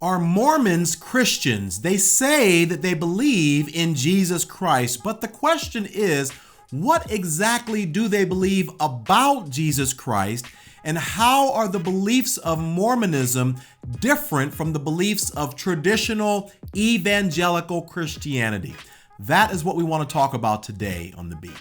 Are Mormons Christians? They say that they believe in Jesus Christ, but the question is, what exactly do they believe about Jesus Christ, and how are the beliefs of Mormonism different from the beliefs of traditional evangelical Christianity? That is what we want to talk about today on The Beat.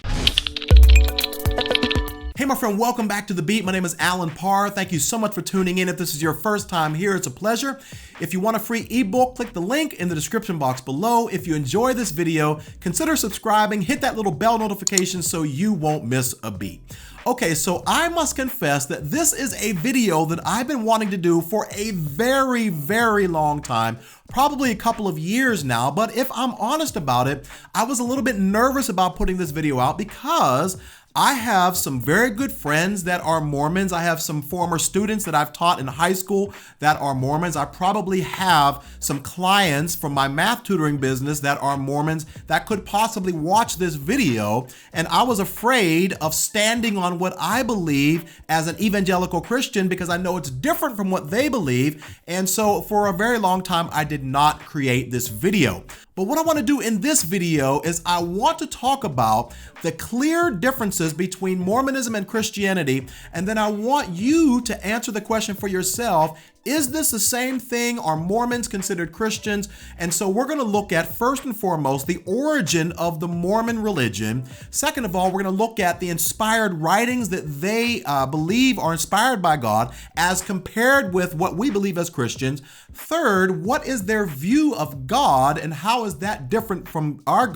Hey, my friend, welcome back to The Beat. My name is Alan Parr. Thank you so much for tuning in. If this is your first time here, it's a pleasure. If you want a free ebook, click the link in the description box below. If you enjoy this video, consider subscribing, hit that little bell notification so you won't miss a beat. Okay, so I must confess that this is a video that I've been wanting to do for a very, very long time, probably a couple of years now. But if I'm honest about it, I was a little bit nervous about putting this video out because I have some very good friends that are Mormons. I have some former students that I've taught in high school that are Mormons. I probably have some clients from my math tutoring business that are Mormons that could possibly watch this video. And I was afraid of standing on what I believe as an evangelical Christian because I know it's different from what they believe. And so for a very long time, I did not create this video. But what I want to do in this video is I want to talk about the clear differences between Mormonism and Christianity, and then I want you to answer the question for yourself. Is this the same thing? Are Mormons considered Christians? And so we're going to look at, first and foremost, the origin of the Mormon religion. Second of all, we're going to look at the inspired writings that they believe are inspired by God as compared with what we believe as Christians. Third, what is their view of God and how is that different from our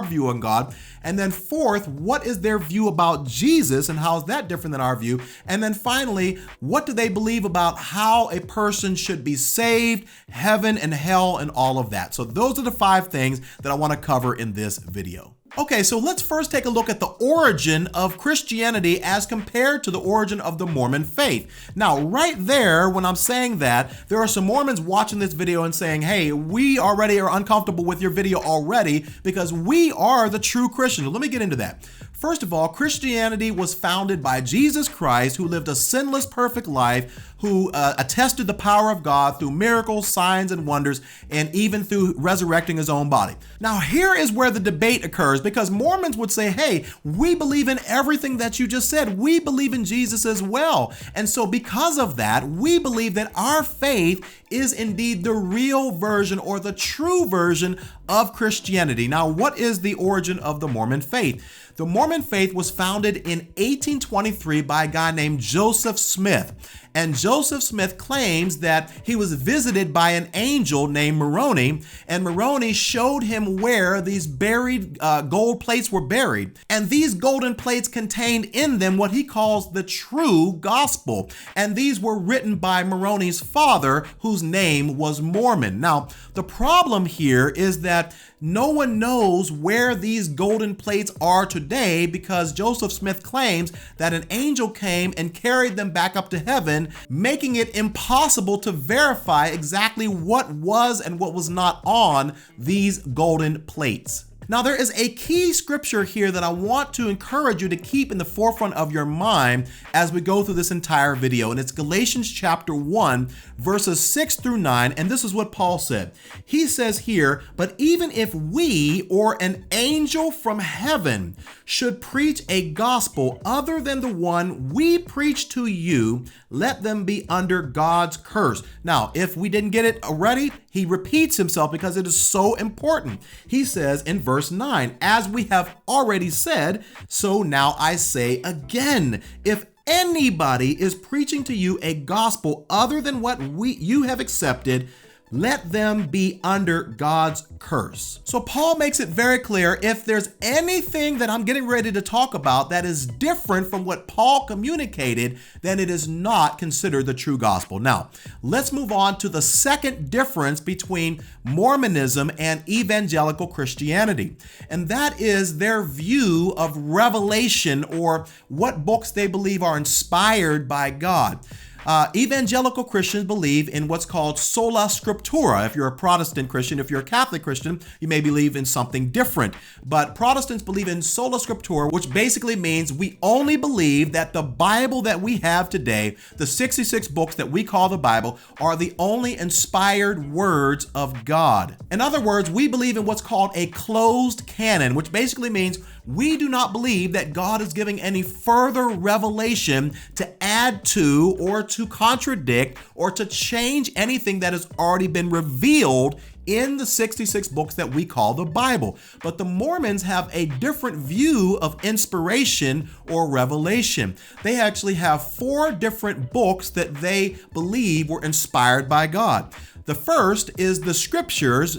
view on God? And then fourth, what is their view about Jesus and how is that different than our view? And then finally, what do they believe about how a person should be saved, heaven and hell, and all of that? So those are the 5 things that I want to cover in this video. Okay, so let's first take a look at the origin of Christianity as compared to the origin of the Mormon faith. Now, right there, when I'm saying that, there are some Mormons watching this video and saying, hey, we already are uncomfortable with your video already because we are the true Christians. Let me get into that. First of all, Christianity was founded by Jesus Christ, who lived a sinless, perfect life, who attested the power of God through miracles, signs, and wonders, and even through resurrecting his own body. Now, here is where the debate occurs, because Mormons would say, hey, we believe in everything that you just said. We believe in Jesus as well. And so because of that, we believe that our faith is indeed the real version or the true version of Christianity. Now, what is the origin of the Mormon faith? The Mormon faith was founded in 1823 by a guy named Joseph Smith. And Joseph Smith claims that he was visited by an angel named Moroni, and Moroni showed him where these buried gold plates were buried. And these golden plates contained in them what he calls the true gospel. And these were written by Moroni's father, whose name was Mormon. Now, the problem here is that no one knows where these golden plates are today because Joseph Smith claims that an angel came and carried them back up to heaven, making it impossible to verify exactly what was and what was not on these golden plates. Now, there is a key scripture here that I want to encourage you to keep in the forefront of your mind as we go through this entire video, and it's Galatians Chapter 1, verses 6 through 9, and this is what Paul said. He says here, "But even if we or an angel from heaven should preach a gospel other than the one we preach to you, let them be under God's curse." Now, if we didn't get it already, he repeats himself because it is so important. He says in verse 9, "As we have already said, so now I say again, if anybody is preaching to you a gospel other than what you have accepted, let them be under God's curse." So Paul makes it very clear, if there's anything that I'm getting ready to talk about that is different from what Paul communicated, then it is not considered the true gospel. Now, let's move on to the second difference between Mormonism and evangelical Christianity, and that is their view of revelation, or what books they believe are inspired by God. Evangelical Christians believe in what's called Sola Scriptura. If you're a Protestant Christian, if you're a Catholic Christian, you may believe in something different. But Protestants believe in Sola Scriptura, which basically means we only believe that the Bible that we have today, the 66 books that we call the Bible, are the only inspired words of God. In other words, we believe in what's called a closed canon, which basically means we do not believe that God is giving any further revelation to add to or to contradict or to change anything that has already been revealed in the 66 books that we call the Bible. But the Mormons have a different view of inspiration or revelation. They actually have 4 different books that they believe were inspired by God. The first is the scriptures.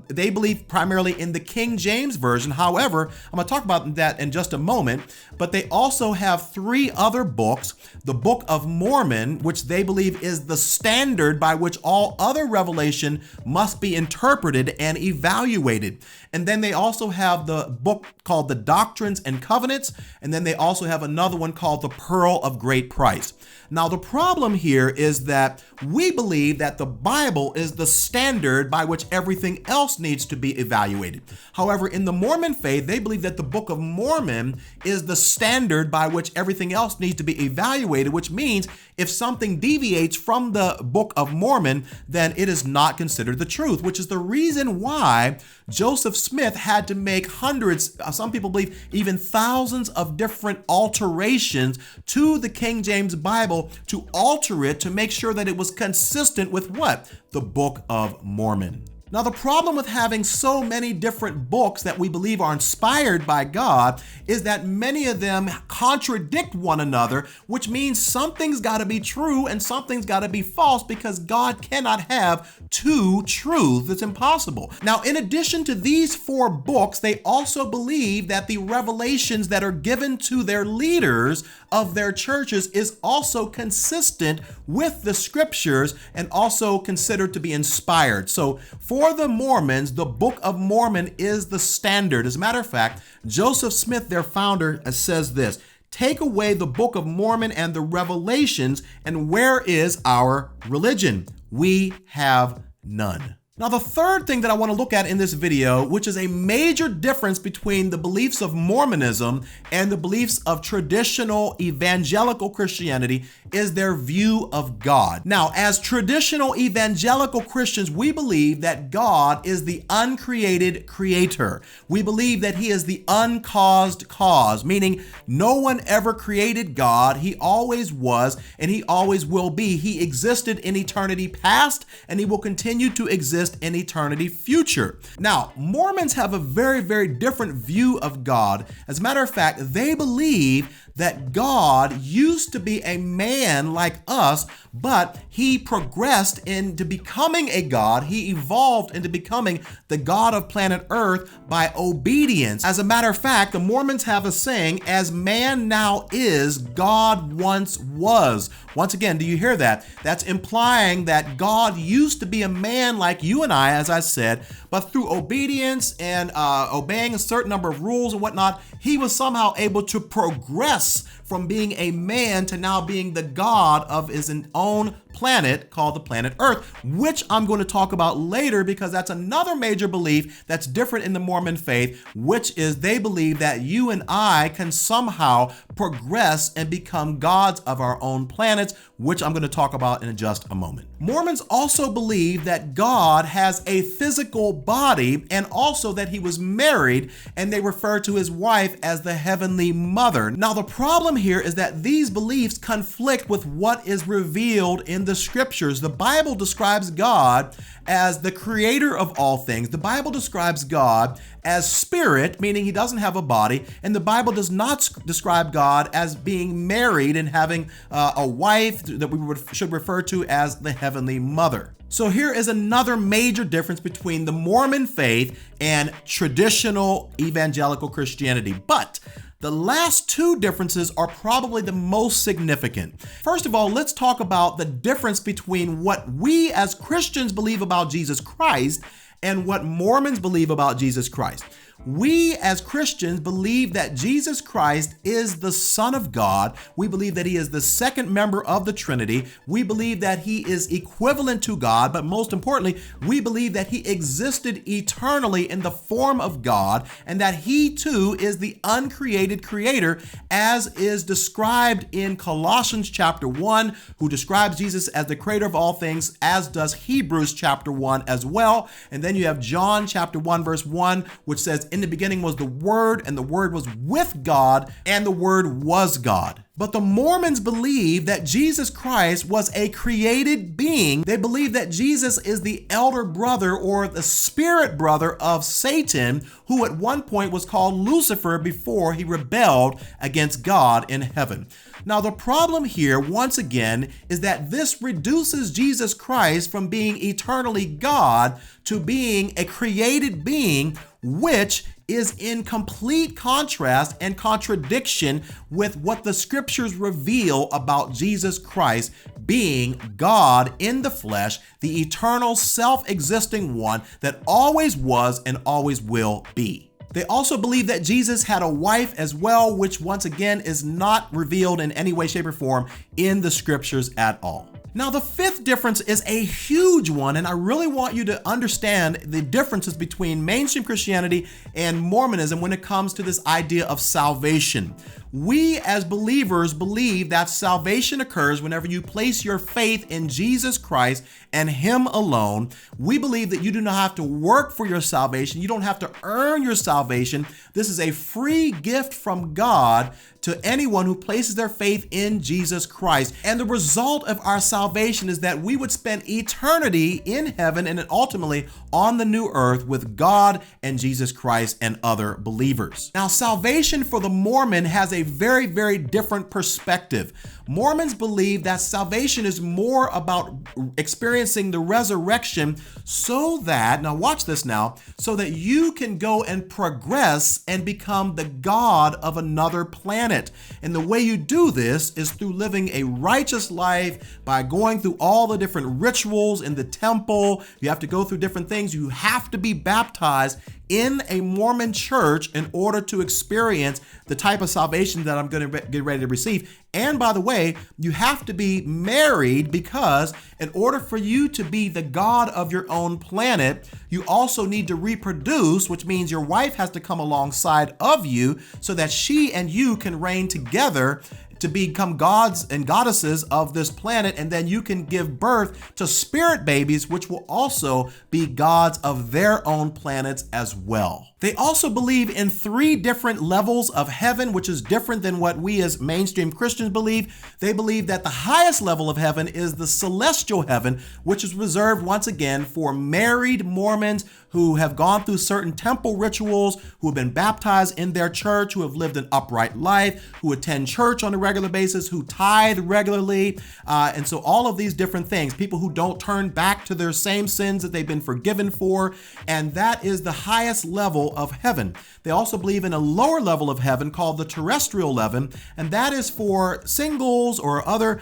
They believe primarily in the King James Version. However, I'm going to talk about that in just a moment. But they also have 3 other books. The Book of Mormon, which they believe is the standard by which all other revelation must be interpreted and evaluated. And then they also have the book called the Doctrines and Covenants. And then they also have another one called the Pearl of Great Price. Now, the problem here is that we believe that the Bible is the standard by which everything else needs to be evaluated. However, in the Mormon faith, they believe that the Book of Mormon is the standard by which everything else needs to be evaluated, which means if something deviates from the Book of Mormon, then it is not considered the truth, which is the reason why Joseph Smith had to make hundreds, some people believe even thousands of different alterations to the King James Bible to alter it to make sure that it was consistent with what? The Book of Mormon. Now, the problem with having so many different books that we believe are inspired by God is that many of them contradict one another, which means something's got to be true and something's got to be false because God cannot have 2 truths. It's impossible. Now, in addition to these 4 books, they also believe that the revelations that are given to their leaders of their churches is also consistent with the scriptures and also considered to be inspired. So for the Mormons, the Book of Mormon is the standard. As a matter of fact, Joseph Smith, their founder, says this: "Take away the Book of Mormon and the Revelations, and where is our religion? We have none." Now, the third thing that I want to look at in this video, which is a major difference between the beliefs of Mormonism and the beliefs of traditional evangelical Christianity, is their view of God. Now, as traditional evangelical Christians, we believe that God is the uncreated creator. We believe that he is the uncaused cause, meaning no one ever created God. He always was, and he always will be. He existed in eternity past, and he will continue to exist in eternity future. Now, Mormons have a very, very different view of God. As a matter of fact, they believe that God used to be a man like us, but he progressed into becoming a God. He evolved into becoming the God of planet Earth by obedience. As a matter of fact, the Mormons have a saying, "As man now is, God once was." Once again, do you hear that? That's implying that God used to be a man like you and I, as I said, but through obedience and obeying a certain number of rules and whatnot, he was somehow able to progress from being a man to now being the God of his own planet called the planet Earth, which I'm going to talk about later because that's another major belief that's different in the Mormon faith, which is they believe that you and I can somehow progress and become gods of our own planets, which I'm going to talk about in just a moment. Mormons also believe that God has a physical body and also that he was married, and they refer to his wife as the Heavenly Mother. Now, the problem here is that these beliefs conflict with what is revealed in the scriptures. The Bible describes God as the creator of all things. The Bible describes God as spirit, meaning he doesn't have a body, and the Bible does not describe God as being married and having a wife that we should refer to as the Heavenly Mother. So here is another major difference between the Mormon faith and traditional evangelical Christianity. But the last 2 differences are probably the most significant. First of all, let's talk about the difference between what we as Christians believe about Jesus Christ and what Mormons believe about Jesus Christ. We as Christians believe that Jesus Christ is the Son of God. We believe that he is the second member of the Trinity. We believe that he is equivalent to God, but most importantly, we believe that he existed eternally in the form of God, and that he too is the uncreated creator, as is described in Colossians chapter 1, who describes Jesus as the creator of all things, as does Hebrews chapter 1 as well. And then you have John chapter 1 verse 1, which says, in the beginning was the Word, and the Word was with God, and the Word was God. But the Mormons believe that Jesus Christ was a created being. They believe that Jesus is the elder brother or the spirit brother of Satan, who at one point was called Lucifer before he rebelled against God in heaven. Now, the problem here, once again, is that this reduces Jesus Christ from being eternally God to being a created being, which is in complete contrast and contradiction with what the scriptures reveal about Jesus Christ being God in the flesh, the eternal self-existing one that always was and always will be. They also believe that Jesus had a wife as well, which once again is not revealed in any way, shape, or form in the scriptures at all. Now, the fifth difference is a huge one, and I really want you to understand the differences between mainstream Christianity and Mormonism when it comes to this idea of salvation. We as believers believe that salvation occurs whenever you place your faith in Jesus Christ and him alone. We believe that you do not have to work for your salvation. You don't have to earn your salvation. This is a free gift from God to anyone who places their faith in Jesus Christ. And the result of our salvation is that we would spend eternity in heaven and ultimately on the new earth with God and Jesus Christ and other believers. Now, salvation for the Mormon has a very, very different perspective. Mormons believe that salvation is more about experiencing the resurrection so that, now watch this now, so that you can go and progress and become the God of another planet. And the way you do this is through living a righteous life, by going through all the different rituals in the temple. You have to go through different things. You have to be baptized in a Mormon church in order to experience the type of salvation that I'm going to get ready to receive. And by the way, you have to be married, because in order for you to be the God of your own planet, you also need to reproduce, which means your wife has to come alongside of you so that she and you can reign together to become gods and goddesses of this planet, and then you can give birth to spirit babies, which will also be gods of their own planets as well. They also believe in 3 different levels of heaven, which is different than what we as mainstream Christians believe. They believe that the highest level of heaven is the celestial heaven, which is reserved once again for married Mormons who have gone through certain temple rituals, who have been baptized in their church, who have lived an upright life, who attend church on a regular basis, who tithe regularly, and so all of these different things, people who don't turn back to their same sins that they've been forgiven for, and that is the highest level of heaven. They also believe in a lower level of heaven called the terrestrial heaven, and that is for singles or other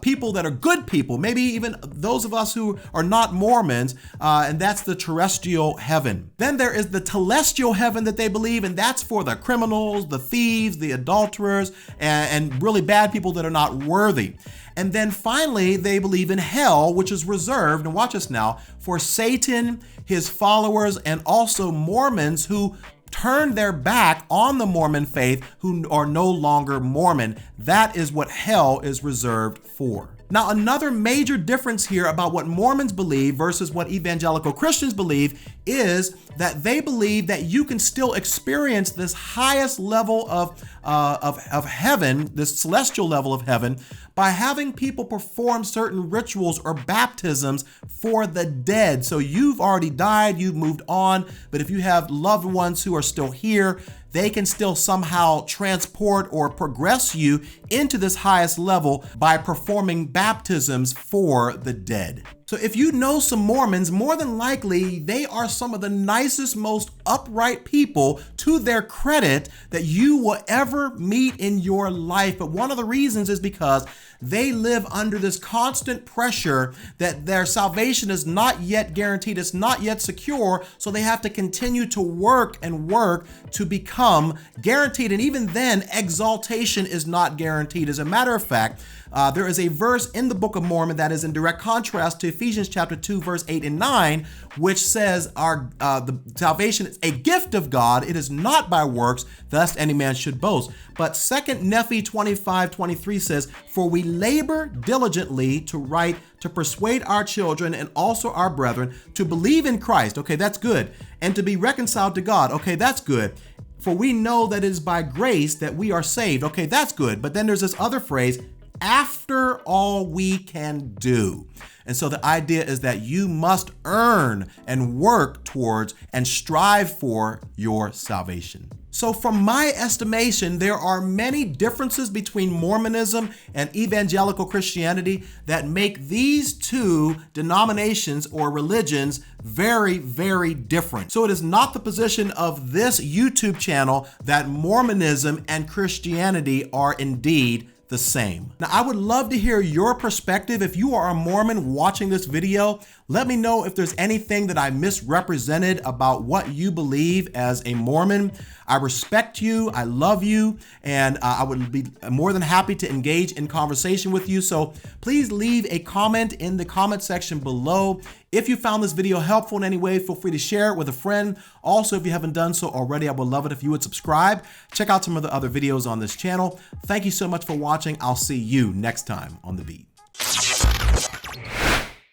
people that are good people, maybe even those of us who are not Mormons, and that's the terrestrial heaven. Then there is the telestial heaven that they believe, and that's for the criminals, the thieves, the adulterers, and really bad people that are not worthy. And then finally, they believe in hell, which is reserved, and watch this now, for Satan, his followers, and also Mormons who turn their back on the Mormon faith, who are no longer Mormon. That is what hell is reserved for. Now, another major difference here about what Mormons believe versus what evangelical Christians believe is that they believe that you can still experience this highest level of heaven, this celestial level of heaven, by having people perform certain rituals or baptisms for the dead. So you've already died, you've moved on, but if you have loved ones who are still here, they can still somehow transport or progress you into this highest level by performing baptisms for the dead. So if you know some Mormons, more than likely they are some of the nicest, most upright people, to their credit, that you will ever meet in your life. But one of the reasons is because they live under this constant pressure that their salvation is not yet guaranteed, it's not yet secure, so they have to continue to work and work to become guaranteed. And even then, exaltation is not guaranteed. As a matter of fact, there is a verse in the Book of Mormon that is in direct contrast to Ephesians chapter 2, verse 8 and 9, which says the salvation is a gift of God. It is not by works, lest any man should boast. But 2 Nephi 25:23 says, "For we labor diligently to persuade our children and also our brethren to believe in Christ." Okay, that's good. "And to be reconciled to God." Okay, that's good. "For we know that it is by grace that we are saved." Okay, that's good. But then there's this other phrase, "after all we can do." And so the idea is that you must earn and work towards and strive for your salvation. So from my estimation, there are many differences between Mormonism and evangelical Christianity that make these two denominations or religions very, very different. So it is not the position of this YouTube channel that Mormonism and Christianity are indeed the same. Now, I would love to hear your perspective. If you are a Mormon watching this video, let me know if there's anything that I misrepresented about what you believe as a Mormon. I respect you, I love you, and I would be more than happy to engage in conversation with you. So please leave a comment in the comment section below. If you found this video helpful in any way, feel free to share it with a friend. Also, if you haven't done so already, I would love it if you would subscribe. Check out some of the other videos on this channel. Thank you so much for watching. I'll see you next time on The Beat.